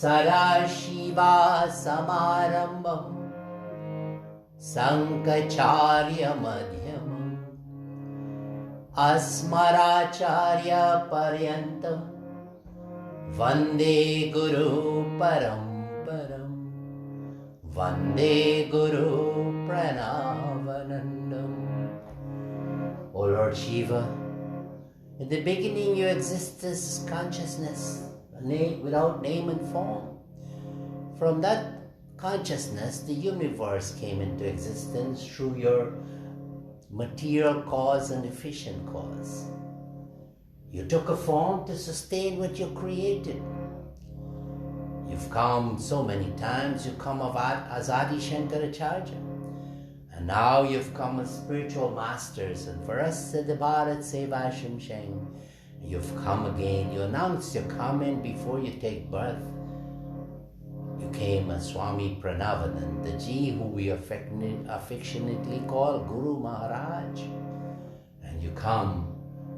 Sadashiva Samarambham Sankacharya Madhyamam Asmaracharya Paryantam Vande Guru Paramparam Vande Guru Pranavanandam. O Lord Shiva, in the beginning you exist as consciousness, without name and form. From that consciousness, the universe came into existence through your material cause and efficient cause. You took a form to sustain what you created. You've come so many times. You come as Adi Shankaracharya, and now you've come as spiritual masters. And for us at the BHARAT SEVASHRAM, you've come again. You announced you're coming before you take birth. You came as Swami Parameshananda Ji, who we affectionately call Guru Maharaj. And you come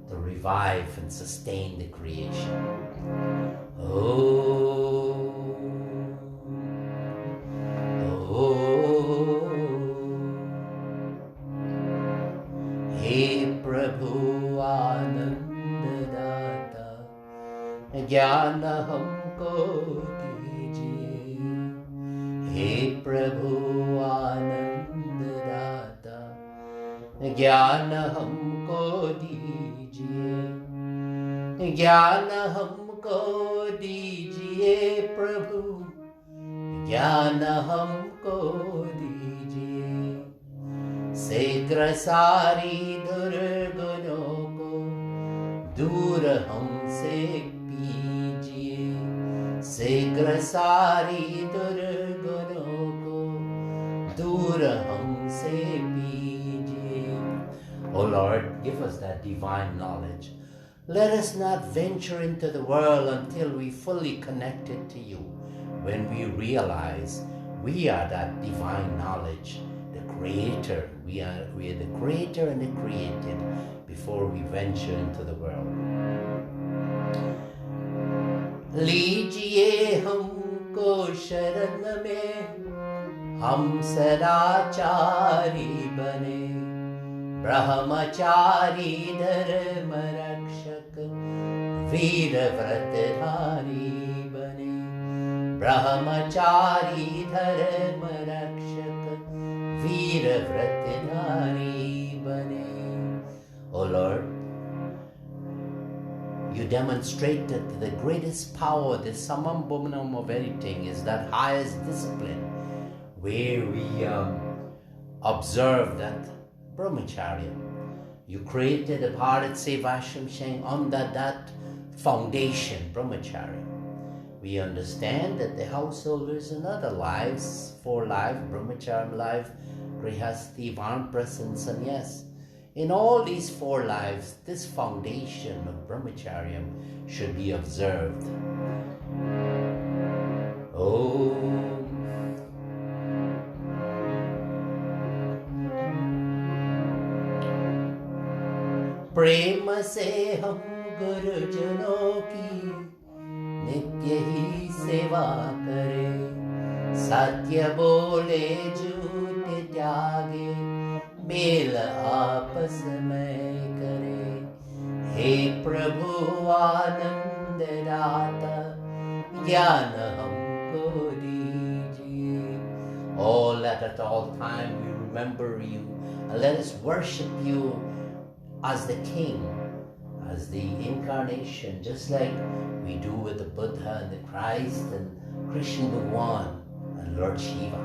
to revive and sustain the creation. Oh, oh, He Prabhu Anandadata, Jnana humko dijiye. He Prabhu Anandadata, Jnana humko dijiye. Jnana humko dijiye Prabhu, Jnana humko dijiye. शीघ्र सारी दुर्गुणों को दूर हमसे कीजिए. शीघ्र सारी दुर्गुणों को दूर हमसे कीजिए. O Lord, give us that divine knowledge. Let us not venture into the world until we fully connected to you. When we realize we are that divine knowledge, the Creator, we are the Creator and the created before we venture into the world. लीजिए हमको शरण में, हम सदाचारी बने. ब्रह्मचारी धर्म रक्षक, वीर व्रतधारी बने. ब्रह्मचारी धर्म रक्षक, वीर व्रतधारी बने. O Lord, you demonstrated the greatest power, the summum bonum of everything is that highest discipline, where we observe that brahmacharya. You created a BHARAT SEVASHRAM under that foundation, brahmacharya. We understand that the householders in other lives, 4 lives, brahmacharya life, grihasti, vanprastha and sannyas. In all these 4 lives, this foundation of brahmacharya should be observed. Om. प्रेम से हम गुरुजनों की नित्य ही सेवा करें. सत्य बोले झूठ त्यागे, मेल आपस में करें. हे प्रभु आनंद दाता, ज्ञान हमको दीजिए. Oh, let at all time we remember you, and let us worship you as the King, as the incarnation, just like we do with the Buddha and the Christ and Krishna Bhagwan and Lord Shiva.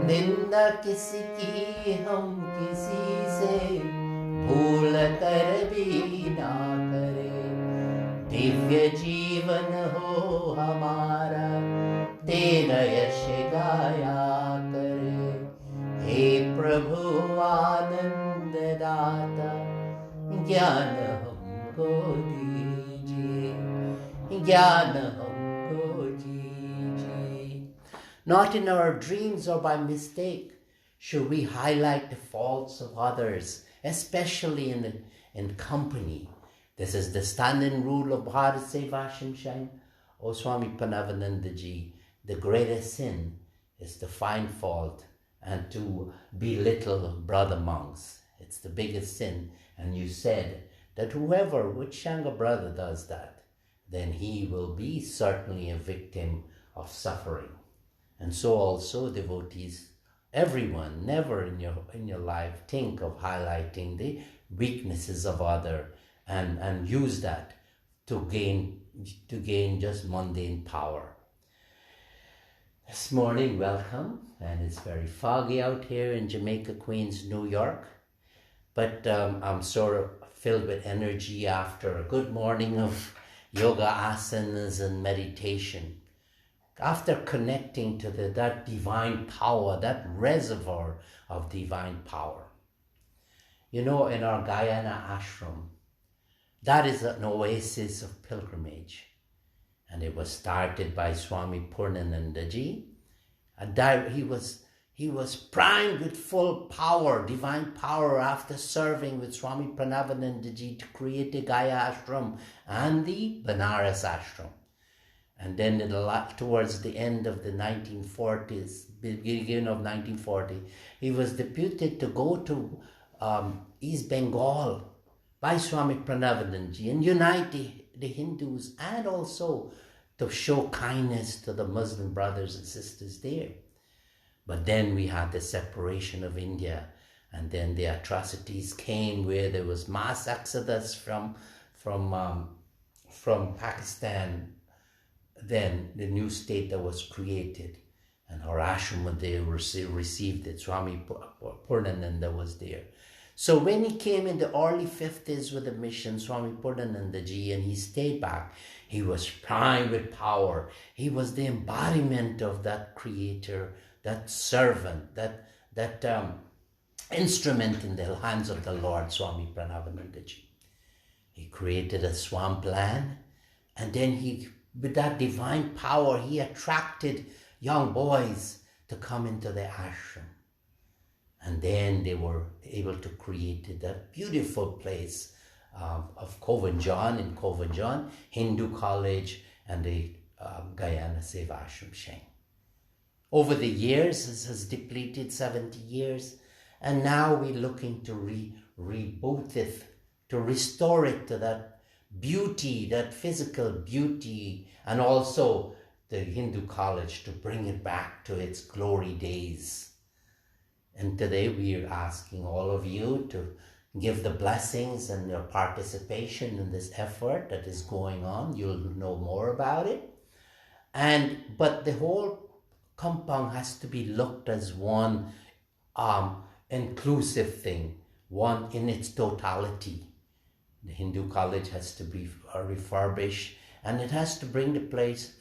निंदा किसी की हम किसी से भूल कर भी ना करें. दिव्य जीवन हो हमारा, तेरा यश गाया करे. हे प्रभु आनंद दाता, ज्ञान हमको दीजिए. ज्ञान हमको दीजिए. Not in our dreams or by mistake should we highlight the faults of others, especially in company. This is the standing rule of Bharat SEVASHRAM. O Swami Parameshananda ji, the greatest sin is to find fault and to belittle brother monks. It's the biggest sin. And you said that whoever, which Sangha brother does that, then he will be certainly a victim of suffering. And so also devotees, everyone, never in your life think of highlighting the weaknesses of other and use that to gain just mundane power. This morning, welcome, and it's very foggy out here in Jamaica, Queens, New York, but I'm sort of filled with energy after a good morning of yoga asanas and meditation. After connecting to that divine power, that reservoir of divine power. You know, in our Guyana ashram, that is an oasis of pilgrimage. And it was started by Swami Parameshananda ji. And he was primed with full power, divine power, after serving with Swami Parameshananda ji to create the Gaya ashram and the Banaras ashram. And then towards the end of the 1940s, beginning of 1940, he was deputed to go to East Bengal by Swami Parameshananda ji and unite the Hindus, and also to show kindness to the Muslim brothers and sisters there. But then we had the separation of India, and then the atrocities came where there was mass exodus from Pakistan. Then the new state that was created, and our ashram there received it. Swami Parameshananda was there. So when he came in the early 50s with a mission, Swami Parameshananda ji, and he stayed back, he was primed with power. He was the embodiment of that creator, that servant, that instrument in the hands of the Lord, Swami Parameshananda ji. He created a swampland, and then with that divine power, he attracted young boys to come into the ashram. And then they were able to create that beautiful place of Kovanjan, in Kovanjan, Hindu College, and the Guyana SEVASHRAM Sheng. Over the years, this has depleted 70 years, and now we're looking to reboot it, to restore it to that beauty, that physical beauty, and also the Hindu College to bring it back to its glory days. And today we are asking all of you to give the blessings and your participation in this effort that is going on. You'll know more about it. But the whole compound has to be looked as one inclusive thing, one in its totality. The Hindu College has to be refurbished, and it has to bring the place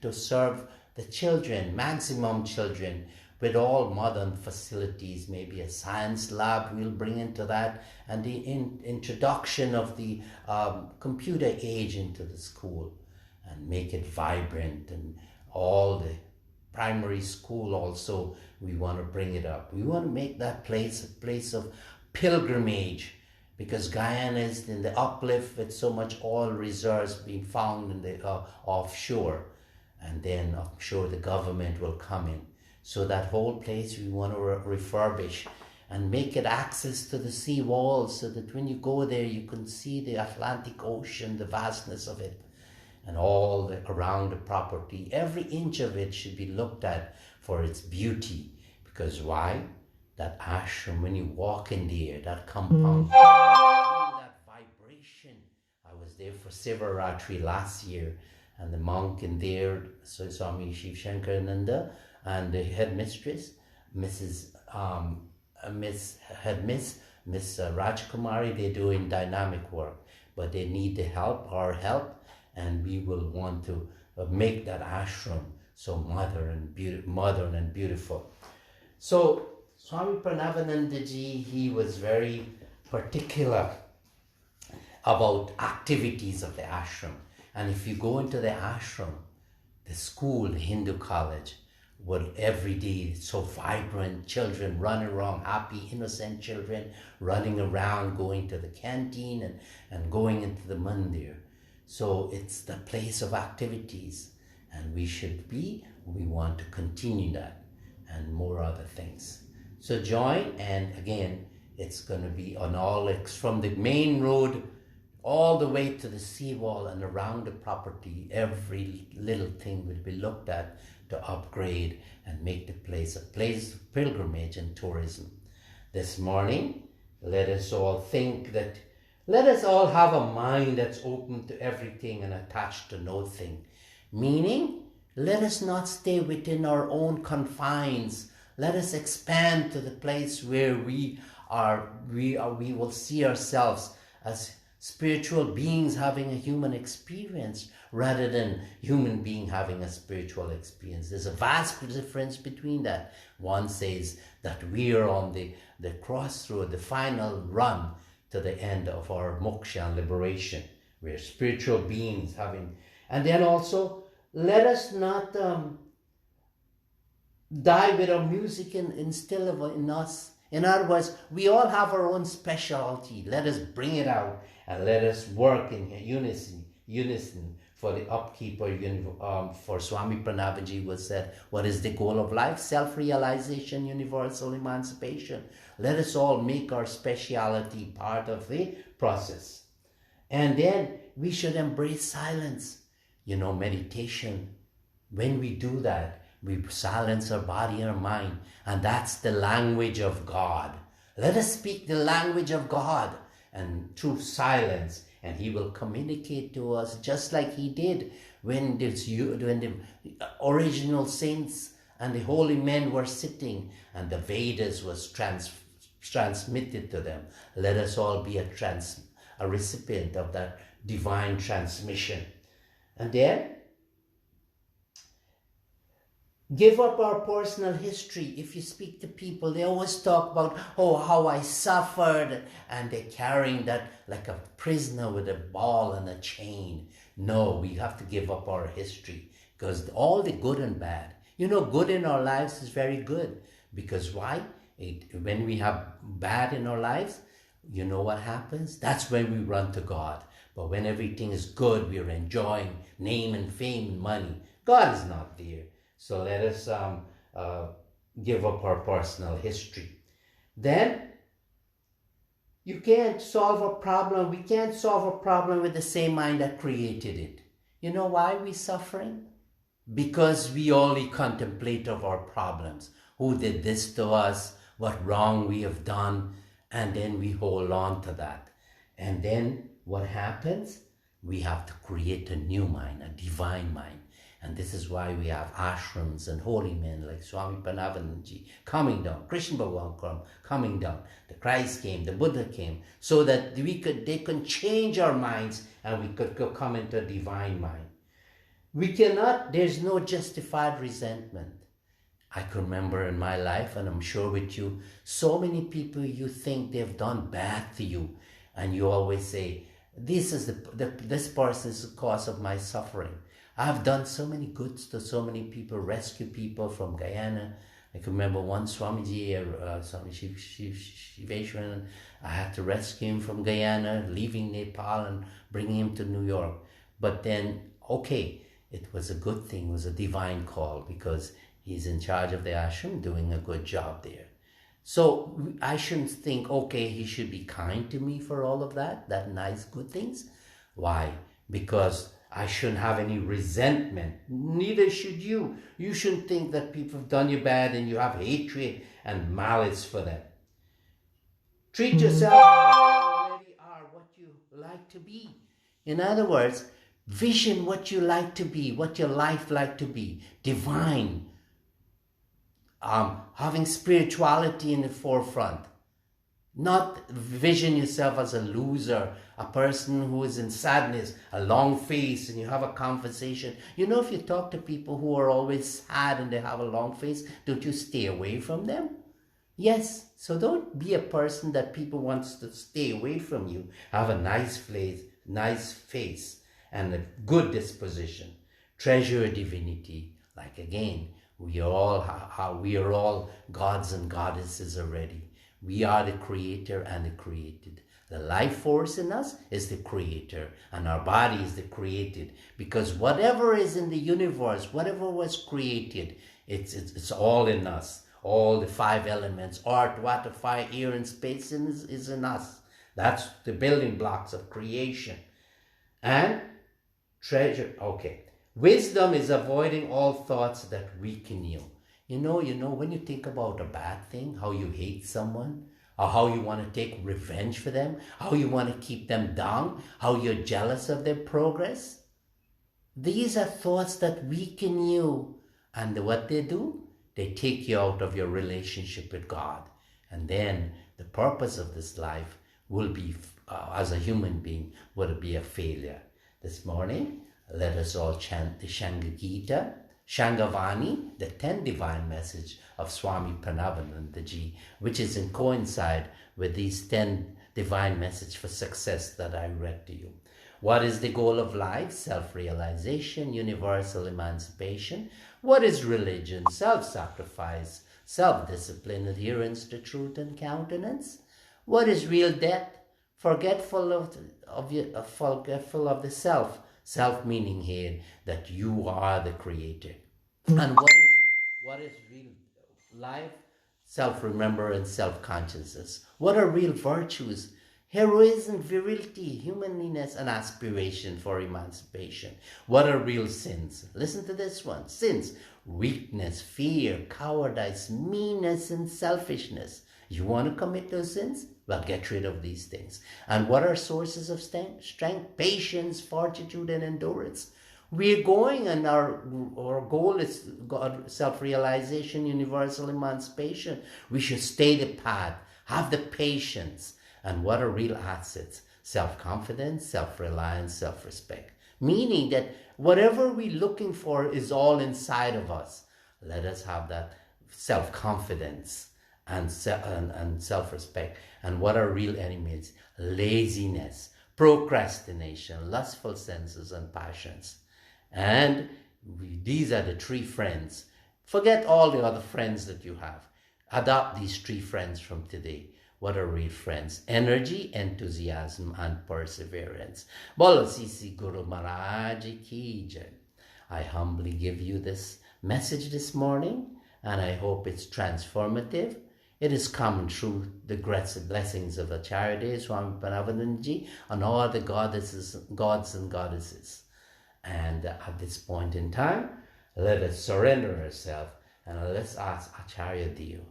to serve the children, maximum children, with all modern facilities, maybe a science lab we'll bring into that, and the introduction of the computer age into the school, and make it vibrant. And all the primary school also, we want to bring it up. We want to make that place a place of pilgrimage, because Guyana is in the uplift with so much oil reserves being found in the offshore. And then I'm sure the government will come in. So that whole place we want to refurbish and make it access to the sea walls, so that when you go there you can see the Atlantic Ocean, the vastness of it, and all around the property. Every inch of it should be looked at for its beauty. Because why? That ashram, when you walk in there, that compound, you feel that vibration. I was there for Sivaratri last year, and the monk in there, so Swami Shiv Shankarananda, and the headmistress, Miss Rajkumari, they're doing dynamic work, but they need the help, our help, and we will want to make that ashram so modern and beautiful. So Swami Parameshananda ji, he was very particular about activities of the ashram. And if you go into the ashram, the school, the Hindu college, what every day so vibrant, children running around, happy, innocent children running around, going to the canteen and going into the mandir. So it's the place of activities, and we want to continue that, and more other things. So join, and again, it's going to be on all, from the main road all the way to the seawall and around the property. Every little thing will be looked at to upgrade and make the place a place of pilgrimage and tourism. This morning, let us all have a mind that's open to everything and attached to nothing. Meaning, let us not stay within our own confines. Let us expand to the place where we will see ourselves as spiritual beings having a human experience rather than human being having a spiritual experience. There's a vast difference between that. One says that we are on the crossroad, the final run to the end of our moksha and liberation. We're spiritual beings having, and then also let us not die with our music instilled in us. In other words, we all have our own specialty. Let us bring it out and let us work in unison for the upkeep for Swami Parameshananda was said, what is the goal of life? Self-realization, universal emancipation. Let us all make our speciality part of the process. And then we should embrace silence. Meditation. When we do that, we silence our body and our mind, and that's the language of God. Let us speak the language of God, and through silence, and He will communicate to us just like He did when the original saints and the holy men were sitting, and the Vedas was transmitted to them. Let us all be a recipient of that divine transmission. And then, give up our personal history. If you speak to people, they always talk about, how I suffered, and they're carrying that like a prisoner with a ball and a chain. No, we have to give up our history, because all the good and bad, good in our lives is very good. Because why? When we have bad in our lives, you know what happens? That's when we run to God. But when everything is good, we're enjoying name and fame and money. God is not there. So let us give up our personal history. Then, you can't solve a problem. We can't solve a problem with the same mind that created it. You know why we're suffering? Because we only contemplate of our problems. Who did this to us? What wrong we have done? And then we hold on to that. And then what happens? We have to create a new mind, a divine mind. And this is why we have ashrams and holy men like Swami Parameshananda coming down, Krishna Bhagavan coming down, the Christ came, the Buddha came, so that they can change our minds and we could come into a divine mind. There's no justified resentment. I can remember in my life, and I'm sure with you, so many people you think they've done bad to you, and you always say, this person is the cause of my suffering. I've done so many goods to so many people, rescue people from Guyana. I can remember one Swamiji, Swami SEVASHRAM, I had to rescue him from Guyana, leaving Nepal and bringing him to New York. But then, it was a good thing, it was a divine call, because he's in charge of the ashram, doing a good job there. So I shouldn't think, he should be kind to me for all of that nice, good things. Why? Because I shouldn't have any resentment. Neither should you. You shouldn't think that people have done you bad and you have hatred and malice for them. Treat yourself as you already are, what you like to be. In other words, vision what you like to be, what your life like to be. Divine. Having spirituality in the forefront. Not vision yourself as a loser, a person who is in sadness, a long face, and you have a conversation. If you talk to people who are always sad and they have a long face, don't you stay away from them? Yes, so don't be a person that people want to stay away from you. Have a nice face, and a good disposition. Treasure divinity. Like again, We are all gods and goddesses already. We are the creator and the created. The life force in us is the creator, and our body is the created. Because whatever is in the universe, whatever was created, it's all in us. All the 5 elements, earth, water, fire, air, and space is in us. That's the building blocks of creation. And treasure, okay. Wisdom is avoiding all thoughts that weaken you. You know, when you think about a bad thing, how you hate someone, or how you want to take revenge for them, how you want to keep them down, how you're jealous of their progress. These are thoughts that weaken you. And what they do, they take you out of your relationship with God. And then the purpose of this life will be, as a human being, will be a failure. This morning, let us all chant the Shangha Shanghavani, the 10th divine message of Swami Parameshananda ji, which is in coincide with these 10 divine messages for success that I read to you. What is the goal of life? Self-realization, universal emancipation. What is religion? Self-sacrifice, self-discipline, adherence to truth and countenance. What is real death? Forgetful of the self. Self meaning here that you are the creator. And what is real life? Self-remembrance, self-consciousness. What are real virtues? Heroism, virility, humanliness, and aspiration for emancipation. What are real sins? Listen to this one. Sins: weakness, fear, cowardice, meanness, and selfishness. You want to commit those sins? Well, get rid of these things. And what are sources of strength? Patience, fortitude, and endurance. We're going, and our goal is God, self-realization, universal emancipation. We should stay the path, have the patience. And what are real assets? Self-confidence, self-reliance, self-respect. Meaning that whatever we're looking for is all inside of us. Let us have that self-confidence and self-respect. And what are real enemies? Laziness, procrastination, lustful senses, and passions. And these are the 3 friends. Forget all the other friends that you have. Adopt these 3 friends from today. What are real friends? Energy, enthusiasm, and perseverance. Bolo Sisi Guru Maharaj ki jai. I humbly give you this message this morning, and I hope it's transformative. It is come through the blessings of Acharya Swami Parameshananda ji, and all the gods and goddesses. And at this point in time, let us surrender ourselves, and let's ask Acharya Dev.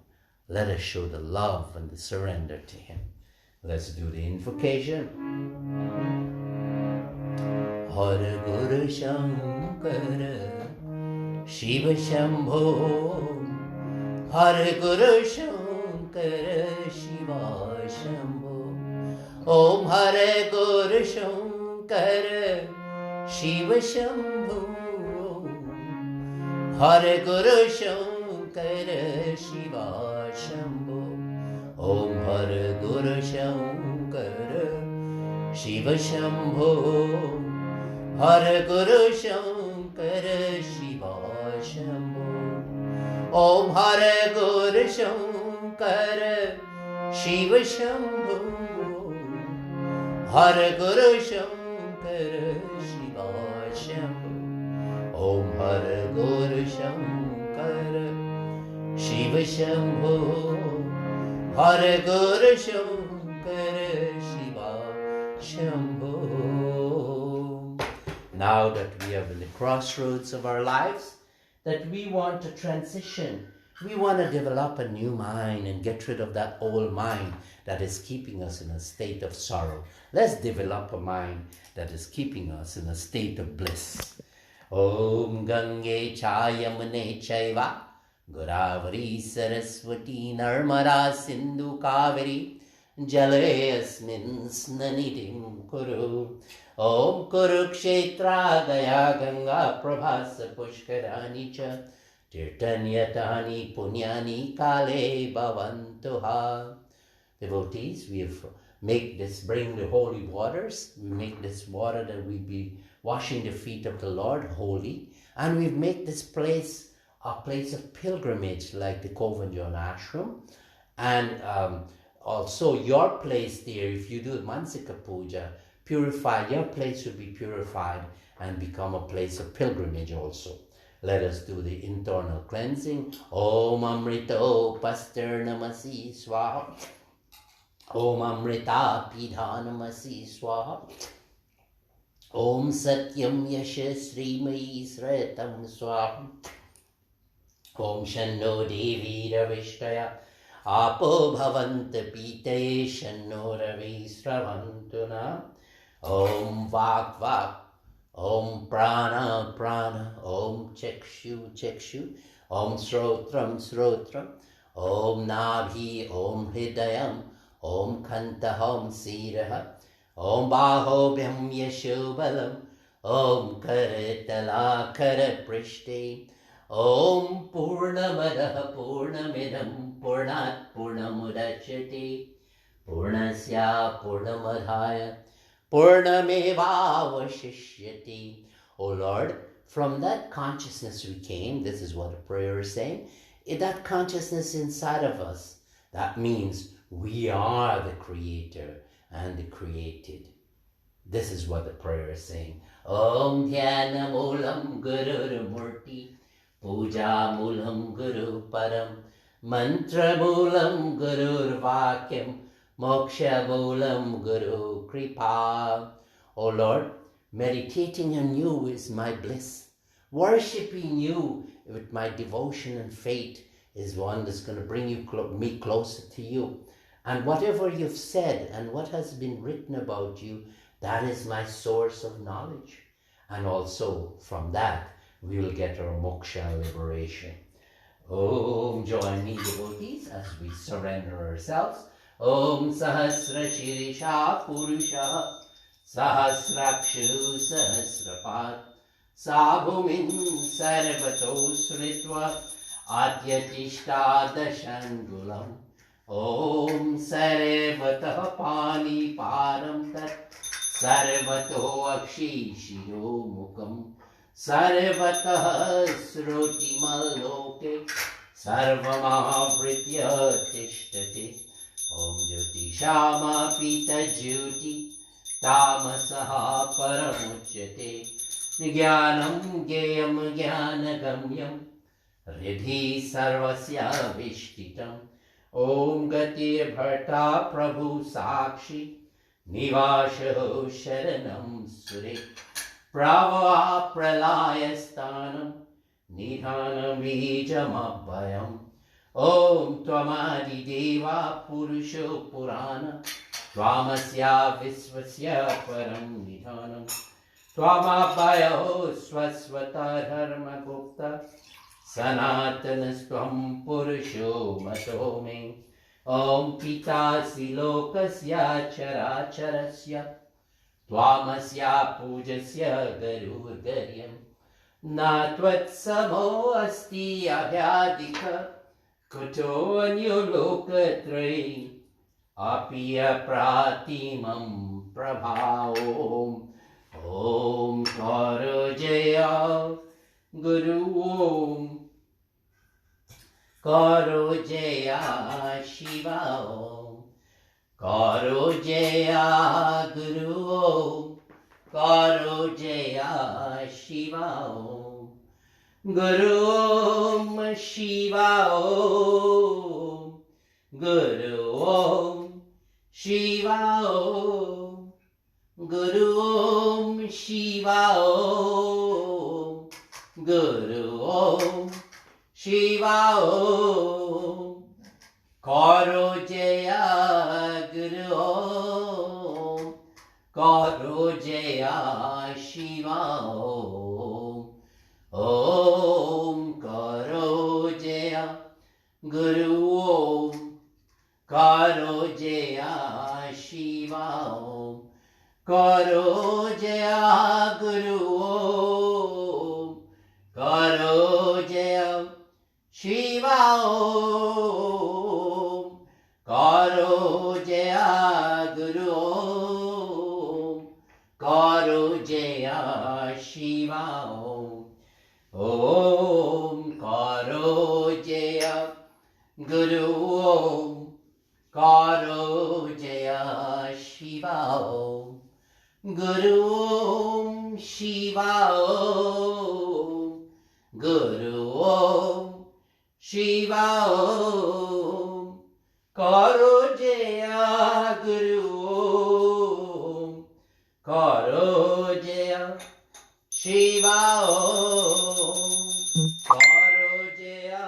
Let us show the love and the surrender to him. Let's do the invocation. Hare Guru Shankara Shiva Shambho, Hare Guru Shankara Shiva Shambho. Om Hare Guru Shankara Shiva Shambho, Hare Guru Shankara Shiva Shambho. Om Hare Guru Shankara Shiva Shambho, Hare Guru Shankara Shiva Shambho. Om Hare Guru Shankara Shiva Shambho, Hare Guru Shankara Shiva Shambho. Om Hare Guru Shankara Shiva Shambho, Hare Guru Shankara Shiva Shambho. Now that we are in the crossroads of our lives, that we want to transition, we want to develop a new mind and get rid of that old mind that is keeping us in a state of sorrow. Let's develop a mind that is keeping us in a state of bliss. Om Gange Chayamane Chaiva Godavari Saraswati Narmada Sindhu Kaveri Jale Asmin Snanitim Kuru. Om Kurukshetra Gaya Ganga Prabhasa Pushkarani Cha Tirtanyatani Punyani Kale Bhavantuha. Devotees, we bring the holy waters. We make this water that we be washing the feet of the Lord holy. And we make this place a place of pilgrimage like the Kovanjon ashram, and also your place there, if you do Mansika Puja, purified, your place will be purified and become a place of pilgrimage also. Let us do the internal cleansing. Om Amrito Pasternamasi Swaha. Om Amrita Pidhanamasi Swaha. Om Satyam Yashasrimai Sratam Swaha. Om Shanno Devi Ravishtaya Apo Bhavanta Pitaye Shanno Ravi Sravantuna. Om Vak Vak. Om Prana Prana. Om Chakshu Chakshu. Om Srotram Srotram. Om Nabhi Om Hridayam. Om Kantaham Siraha. Om Bahobhyam Yashobalam. Om Karatala Karaprishte. Om Purnamadaha Purnamidam Purnat Purnamudachyate Purnasya Purnamadhaya Purnamevavashishyate. O Lord, from that consciousness we came, this is what the prayer is saying, in that consciousness inside of us, that means we are the creator and the created. This is what the prayer is saying. Om Dhyanamoolam Gurur Murti Puja Moolam Guru Param Mantra Moolam Gurur Vakyam Moksha Moolam Guru Kripa. O Lord, meditating on you is my bliss. Worshipping you with my devotion and faith is one that's going to bring me closer to you. And whatever you've said and what has been written about you, that is my source of knowledge. And also from that, we will get our moksha liberation. Om, join me devotees as we surrender ourselves. Om Sahasra Shirisha Purusha Sahasrakshu Sahasrapad Sabhumin Sarvato Sritva Adyatishta Dashangulam. Om Sarvatah Pani Param Tat Sarvato Akshishiro Mukam Sarvatah Srutimaloke Sarvamavritya Tishtate. Om Jyotishama Pita Jyoti Tamasaha Paramuchyate. Jnanam Geyam Jnanagamyam Riddhi Sarvasya Vishtitam. Om Gati Bharta Prabhu Sakshi Nivasho Sharanam Suri Prava Pralayasthanam Nidhanam Vijamabhayam. Om Tvamadi Deva Purusho Purana Tvamasya Visvasya Param Nidhanam Tvamabhayo Swasvata Dharma Gupta Sanatanastvam Purusho Matome. Om Pitasi Lokasya Characharasya Tvamasya Pujasya Garurgaryam Natvatsamo Asti Abhyadika Kuto Anyulokatrai Apiya Pratimam Prabhaom. Om Karo Jaya Guru Om Karo Jaya Shiva Om Karo Jaya Guru Om Karo Jaya Shiva Om Guru Om Shiva Om Guru Om Shiva Om Guru Om Shiva Om Guru Om Shiva Om Karo Jaya Guru Om Karo Jaya Shiva Om Om Karo Jaya Guru Om Karo Jaya Shiva Om Karo Jaya Guru Om Karo Jaya Shiva Om Karo Jaya Guru Om Karo Jaya Shiva Om Om Karo Om Karo Jaya Shiva Om Guru Om Shiva Om Guru Om Shiva Om Karo Jaya Guru Om Karo Jaya Shiva Om Karo Jaya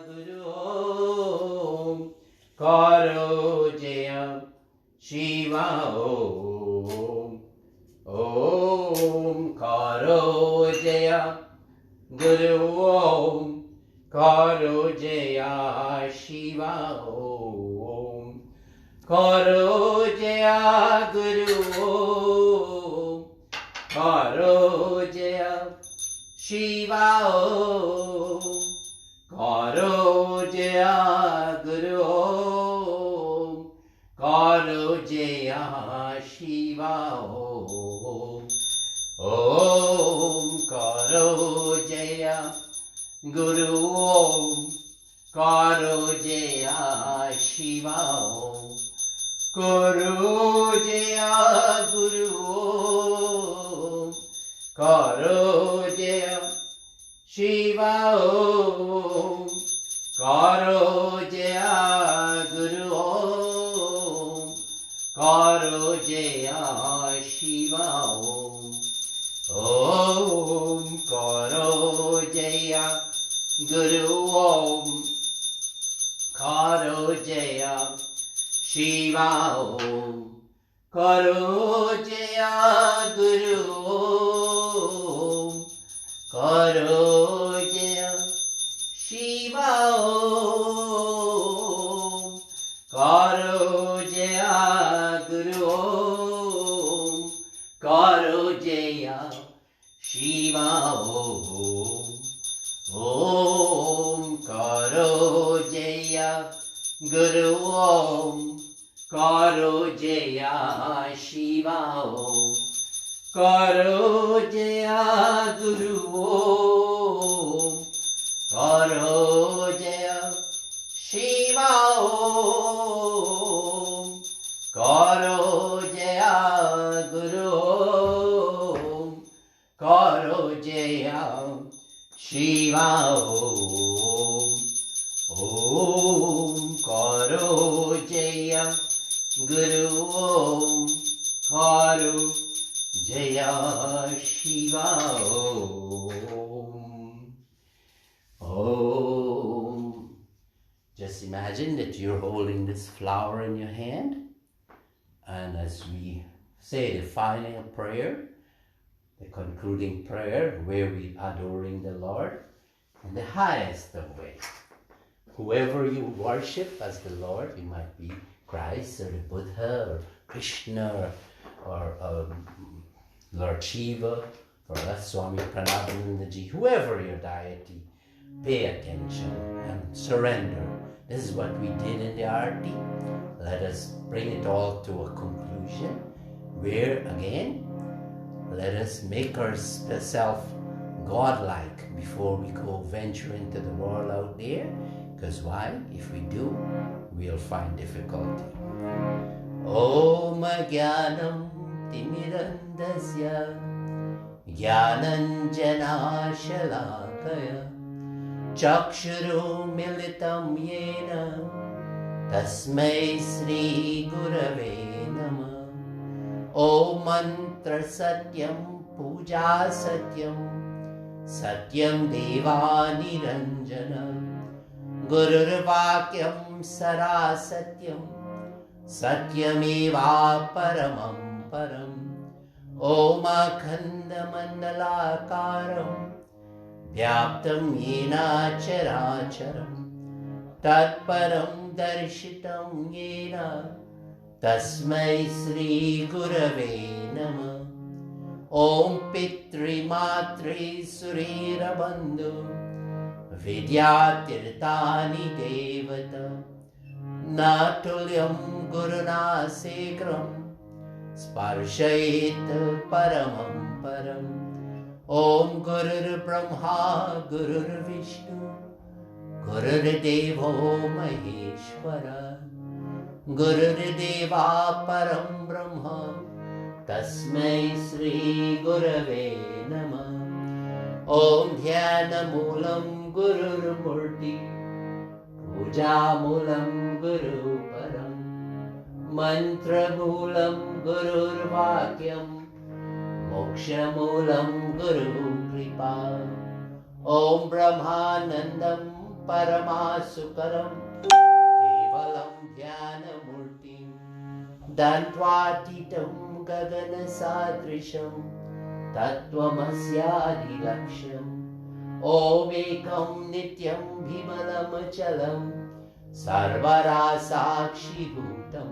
Guru Om Karo Jaya Shiva Om Om Karo Jaya Guru Om Karo Jaya Shiva Om Karo Jaya Guru Om Karo Jaya Shiva Om Karo Jaya Guru Om Karo Jaya Shiva Om Om Karo Jaya Guru Om Karo Jaya Shiva Om Karo Jaya Guru Om Karo Jaya Shiva Om Karo Jaya Guru Om Karo Jaya Shiva Om Om Karo Jaya Guru Om Karo Jaya Shiva Om Karo Jaya Guru Om Karo Jaya Shiva Om Karo Jaya Guru Om Karo Jaya Shiva Om Om Karo Jaya Guru Om Karo Jaya Shiva Om Karo Jaya Guru Om Karo Jaya Shiva Om Karo Jaya Guru Om Karo Jaya Shiva Om Om Karo Jaya Guru Om Karo Jaya Shiva Om Om. Just imagine that you're holding this flower in your hand, and as we say the final prayer, the concluding prayer where we adoring the Lord in the highest of ways. Whoever you worship as the Lord, you might be Christ or the Buddha or Krishna or Lord Shiva, for us Swami Parameshananda, whoever your deity, pay attention and surrender. This is what we did in the Arti. Let us bring it all to a conclusion where again, let us make ourselves godlike before we go venture into the world out there. Because why? If we do, we'll find difficulty. Om Jnanam Timirandasya Jnananjana Shalakaya Chakshuru Militam Yena Tasmai Sri Gurave Namah. Om Mantra Satyam Puja Satyam Satyam Deva Niranjana Gurur Vakyam Sara Satyam Satyameva Paramam Param. Om Akhanda Mandalakaram Vyaptam Yena Characharam Tatparam Darshitam Yena Tasmai Sri Gurave Namah. Om Pitri Matri Surira Bandhu Vidyatirtani Devata Natulyam Guruna Sekram Sparshayit Paramam Param. Om Gurur Brahma Gurur Vishnu Gurudevo Maheshwara, Gurudeva Param Brahma, Tasmai Sri Gurave Namah. Om Dhyana Moolam Gurur Murti, Puja Moolam Guru Param, Mantra Moolam Gurur Vakyam, Moksha Moolam Guru Kripa. Om Brahmanandam Paramasukaram, Kevalam Dhyana Murti, Dantwatitam Gagana Sadrisham, Tattvamasya Laksham. Om Ekam Nityam Bhimalam Achalam, Sarvara Sakshi Bhutam,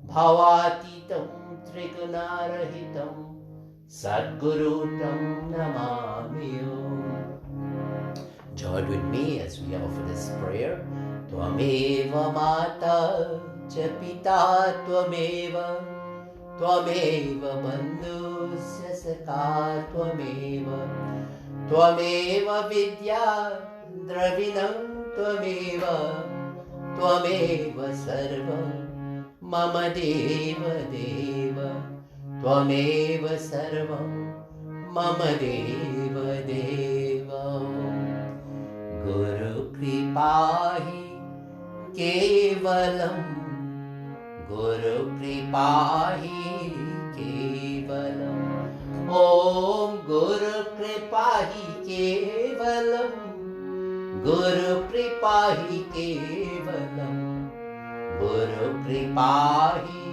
Bhavatitam Trigunarahitam, Sadgurutam Namami. Join with me as we offer this prayer. Tvameva Mata Cha Pita Tvameva, Tvameva Bandhusya Sakha Tvameva, Tvameva Vidya Dravinam Tvameva, Tvameva Sarvam Mama Deva Deva, Tvameva Sarvam Mama Deva Deva. Guru Kripahi Kevalam, Guru Kripahi Kevalam. Om Guru Kripahi Kevalam, Guru Kripahi Kevalam, Guru Kripahi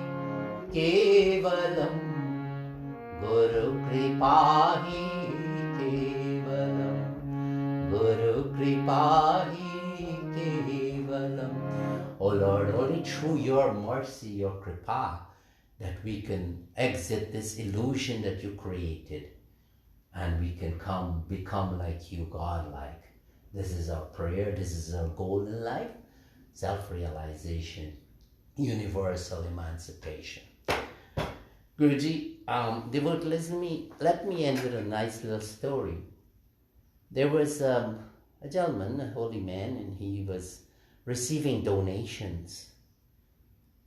Kevalam, Guru Kripahi Kevalam, Guru Kripahi Kevalam. O Lord, only through your mercy, your Kripa, that we can exit this illusion that you created and we can become like you, God-like. This is our prayer, this is our goal in life, self-realization, universal emancipation. Guruji, devotee, let me end with a nice little story. There was a gentleman, a holy man, and he was receiving donations.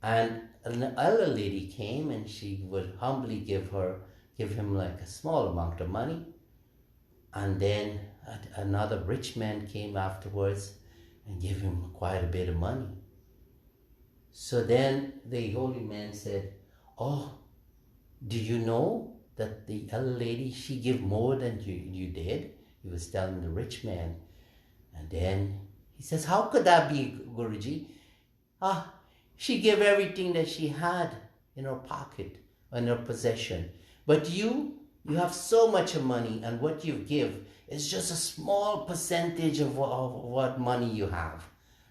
And an elder lady came and she would humbly give him like a small amount of money. And then another rich man came afterwards and gave him quite a bit of money. So then the holy man said, "Oh, do you know that the elder lady, she gave more than you did?" He was telling the rich man. And then he says, "How could that be, Guruji? She gave everything that she had in her pocket, in her possession. But you have so much money, and what you give is just a small percentage of what money you have."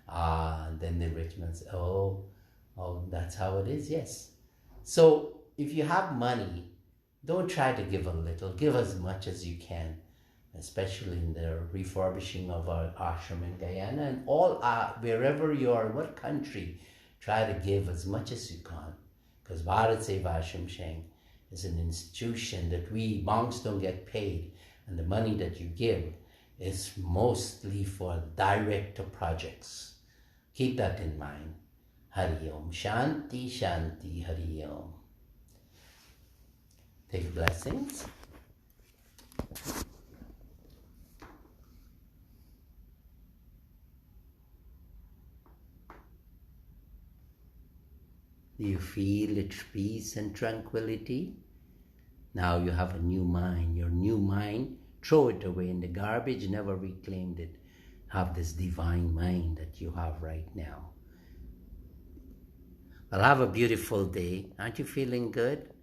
And then the rich man said, oh, that's how it is, yes. So if you have money, don't try to give a little, give as much as you can, especially in the refurbishing of our ashram in Guyana and all wherever you are, what country, try to give as much as you can. Because BHARAT SEVASHRAM is an institution that we monks don't get paid, and the money that you give is mostly for direct projects. Keep that in mind. Hari Om. Shanti, Shanti, Hari Om. Take blessings. Do you feel its peace and tranquility? Now you have a new mind. Your new mind, throw it away in the garbage, never reclaimed it. Have this divine mind that you have right now. Well, have a beautiful day. Aren't you feeling good?